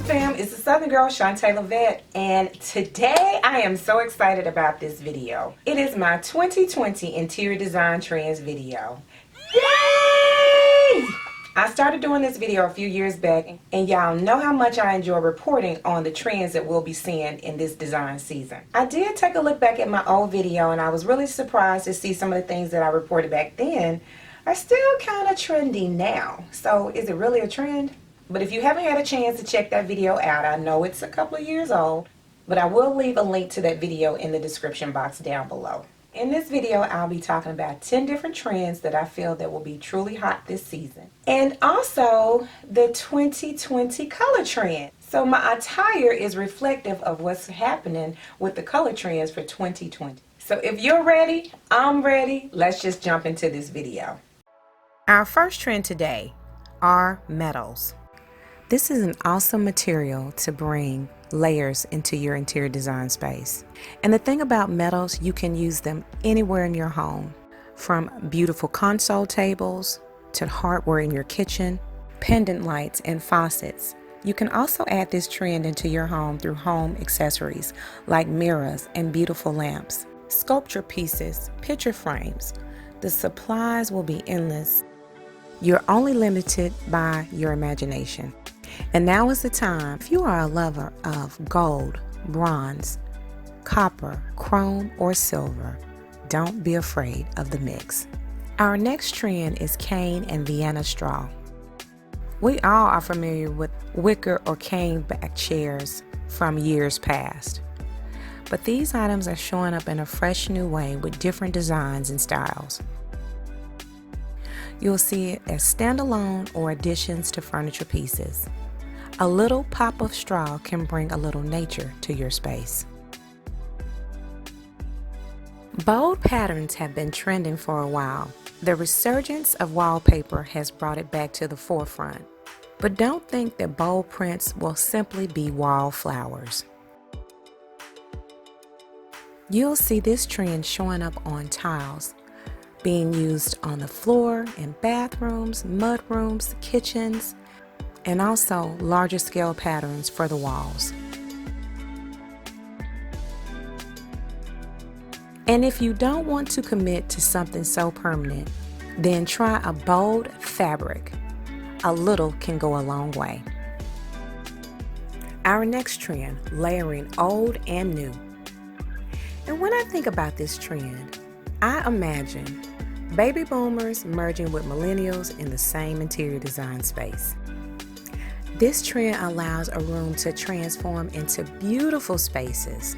fam, it's the Southern Girl Shantae Levette, and today I am so excited about this video. It is my 2020 interior design trends video. Yay! I started doing this video a few years back, and y'all know how much I enjoy reporting on the trends that we'll be seeing in this design season. I did take a look back at my old video, and I was really surprised to see some of the things that I reported back then are still kind of trendy now. So is it really a trend? But if you haven't had a chance to check that video out, I know it's a couple of years old, but I will leave a link to that video in the description box down below. In this video, I'll be talking about 10 different trends that I feel that will be truly hot this season. And also the 2020 color trend. So my attire is reflective of what's happening with the color trends for 2020. So if you're ready, I'm ready. Let's just jump into this video. Our first trend today are metals. This is an awesome material to bring layers into your interior design space. And the thing about metals, you can use them anywhere in your home, from beautiful console tables to hardware in your kitchen, pendant lights and faucets. You can also add this trend into your home through home accessories like mirrors and beautiful lamps, sculpture pieces, picture frames. The supplies will be endless. You're only limited by your imagination. And now is the time. If you are a lover of gold, bronze, copper, chrome, or silver, don't be afraid of the mix. Our next trend is cane and Vienna straw. We all are familiar with wicker or cane back chairs from years past. But these items are showing up in a fresh new way with different designs and styles. You'll see it as standalone or additions to furniture pieces. A little pop of straw can bring a little nature to your space. Bold patterns have been trending for a while. The resurgence of wallpaper has brought it back to the forefront. But don't think that bold prints will simply be wallflowers. You'll see this trend showing up on tiles, being used on the floor in bathrooms, mudrooms, kitchens, and also larger scale patterns for the walls. And if you don't want to commit to something so permanent, then try a bold fabric. A little can go a long way. Our next trend, layering old and new. And when I think about this trend, I imagine baby boomers merging with millennials in the same interior design space. This trend allows a room to transform into beautiful spaces.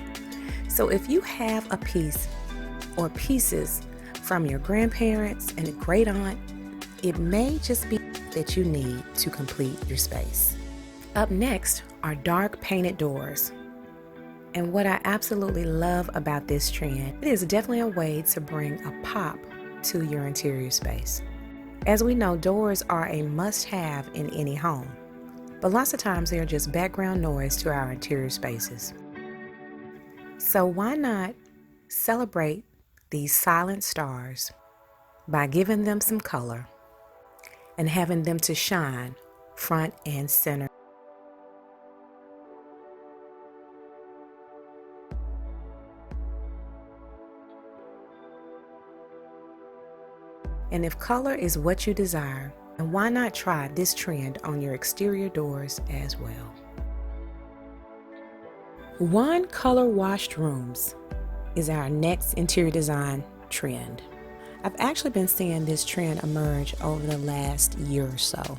So if you have a piece or pieces from your grandparents and a great aunt, it may just be that you need to complete your space. Up next are dark painted doors. And what I absolutely love about this trend, it is definitely a way to bring a pop to your interior space. As we know, doors are a must-have in any home, but lots of times they are just background noise to our interior spaces. So why not celebrate these silent stars by giving them some color and having them to shine front and center. And if color is what you desire, then why not try this trend on your exterior doors as well? One color washed rooms is our next interior design trend. I've actually been seeing this trend emerge over the last year or so.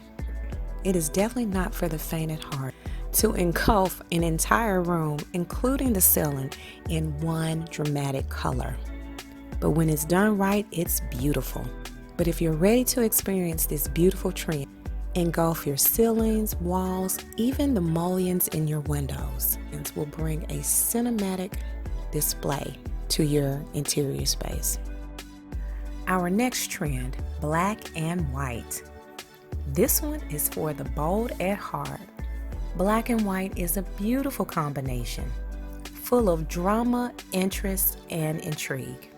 It is definitely not for the faint at heart to engulf an entire room, including the ceiling, in one dramatic color. But when it's done right, it's beautiful. But if you're ready to experience this beautiful trend, engulf your ceilings, walls, even the mullions in your windows. It will bring a cinematic display to your interior space. Our next trend, black and white. This one is for the bold at heart. Black and white is a beautiful combination, full of drama, interest, and intrigue.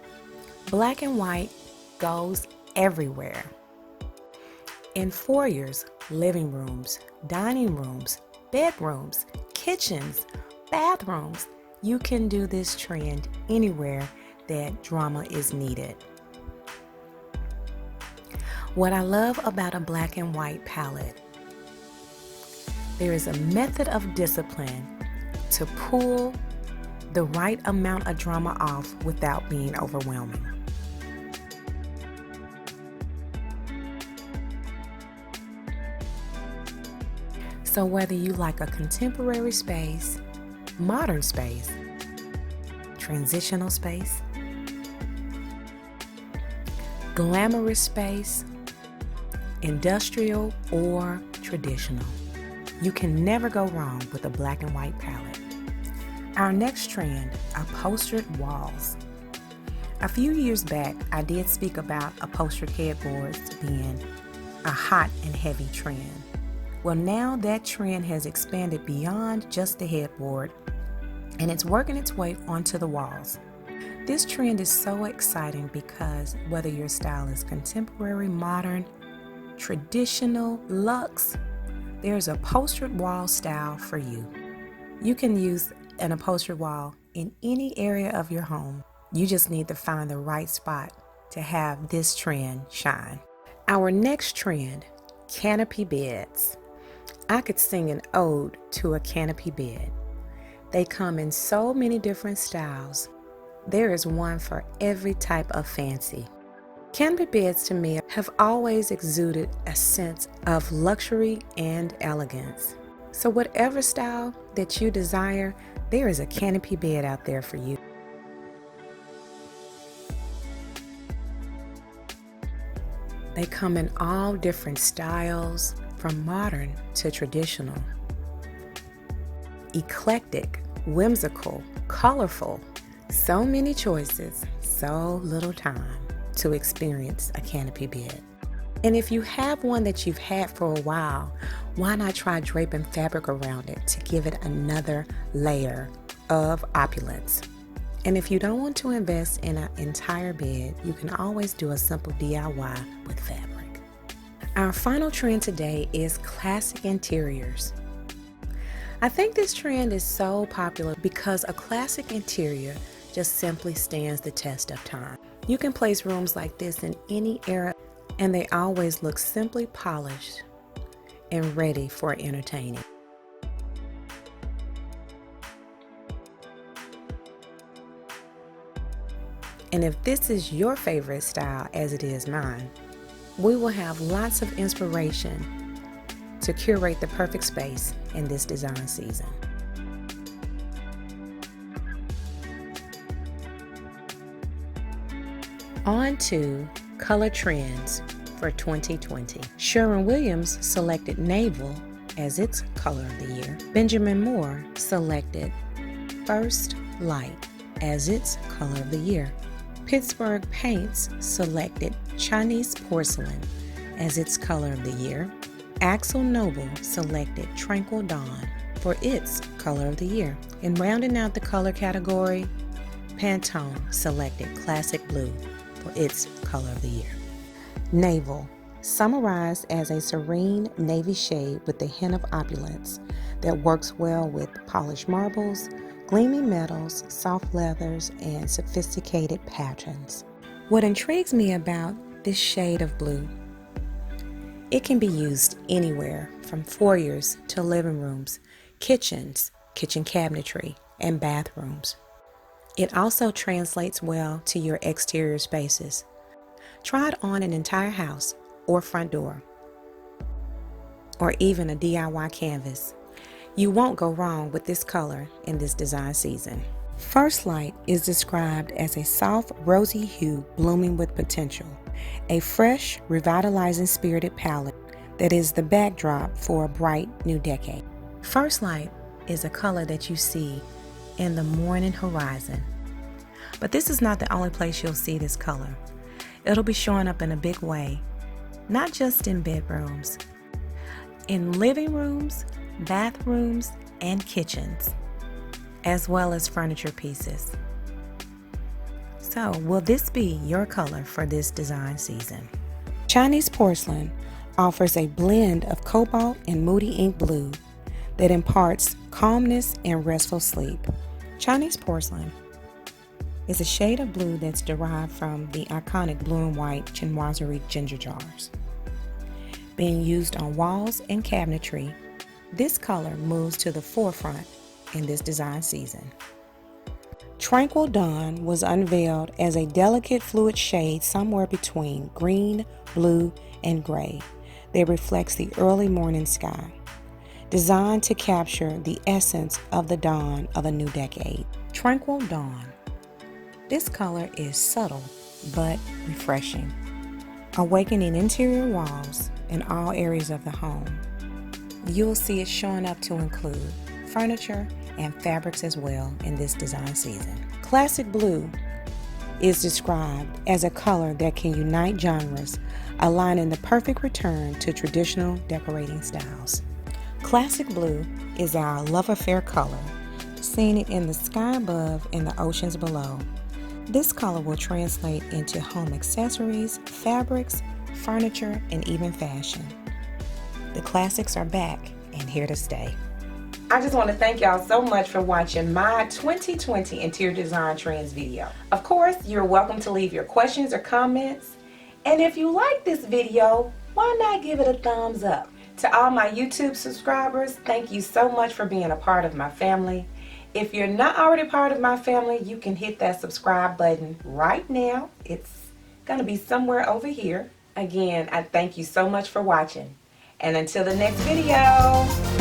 Black and white goes everywhere. In foyers, living rooms, dining rooms, bedrooms, kitchens, bathrooms. You can do this trend anywhere that drama is needed. What I love about a black and white palette, there is a method of discipline to pull the right amount of drama off without being overwhelming. So whether you like a contemporary space, modern space, transitional space, glamorous space, industrial or traditional, you can never go wrong with a black and white palette. Our next trend, upholstered walls. A few years back, I did speak about upholstered headboards being a hot and heavy trend. Well, now that trend has expanded beyond just the headboard, and it's working its way onto the walls. This trend is so exciting because whether your style is contemporary, modern, traditional, luxe, there's a upholstered wall style for you. You can use an upholstered wall in any area of your home. You just need to find the right spot to have this trend shine. Our next trend, canopy beds. I could sing an ode to a canopy bed. They come in so many different styles. There is one for every type of fancy. Canopy beds to me have always exuded a sense of luxury and elegance. So whatever style that you desire, there is a canopy bed out there for you. They come in all different styles, from modern to traditional, eclectic, whimsical, colorful. So many choices, so little time to experience a canopy bed. And if you have one that you've had for a while, why not try draping fabric around it to give it another layer of opulence? And if you don't want to invest in an entire bed, you can always do a simple DIY with fabric. Our final trend today is classic interiors. I think this trend is so popular because a classic interior just simply stands the test of time. You can place rooms like this in any era, and they always look simply polished and ready for entertaining. And if this is your favorite style, as it is mine, we will have lots of inspiration to curate the perfect space in this design season. On to color trends for 2020. Sherwin-Williams selected navel as its color of the year. Benjamin Moore selected First Light as its color of the year. Pittsburgh Paints selected Chinese porcelain as its color of the year. Axel Noble selected Tranquil Dawn for its color of the year. And rounding out the color category, Pantone selected Classic Blue for its color of the year. Navel, summarized as a serene navy shade with a hint of opulence that works well with polished marbles, gleaming metals, soft leathers, and sophisticated patterns. What intrigues me about this shade of blue, it can be used anywhere from foyers to living rooms, kitchens, kitchen cabinetry, and bathrooms. It also translates well to your exterior spaces. Try it on an entire house or front door, or even a DIY canvas. You won't go wrong with this color in this design season. First Light is described as a soft, rosy hue blooming with potential, a fresh, revitalizing spirited palette that is the backdrop for a bright new decade. First Light is a color that you see in the morning horizon. But this is not the only place you'll see this color. It'll be showing up in a big way, not just in bedrooms, in living rooms, bathrooms, and kitchens, as well as furniture pieces. So, will this be your color for this design season? Chinese porcelain offers a blend of cobalt and moody ink blue that imparts calmness and restful sleep. Chinese porcelain is a shade of blue that's derived from the iconic blue and white chinoiserie ginger jars. Being used on walls and cabinetry, this color moves to the forefront in this design season. Tranquil Dawn was unveiled as a delicate fluid shade somewhere between green, blue, and gray that reflects the early morning sky, designed to capture the essence of the dawn of a new decade. Tranquil Dawn. This color is subtle but refreshing, awakening interior walls in all areas of the home. You'll see it showing up to include furniture and fabrics as well in this design season. Classic blue is described as a color that can unite genres, aligning the perfect return to traditional decorating styles. Classic blue is our love affair color, seeing it in the sky above and the oceans below. This color will translate into home accessories, fabrics, furniture, and even fashion. The classics are back and here to stay. I just want to thank y'all so much for watching my 2020 interior design trends video. Of course, you're welcome to leave your questions or comments. And if you like this video, why not give it a thumbs up? To all my YouTube subscribers, thank you so much for being a part of my family. If you're not already part of my family, you can hit that subscribe button right now. It's going to be somewhere over here. Again, I thank you so much for watching. And until the next video.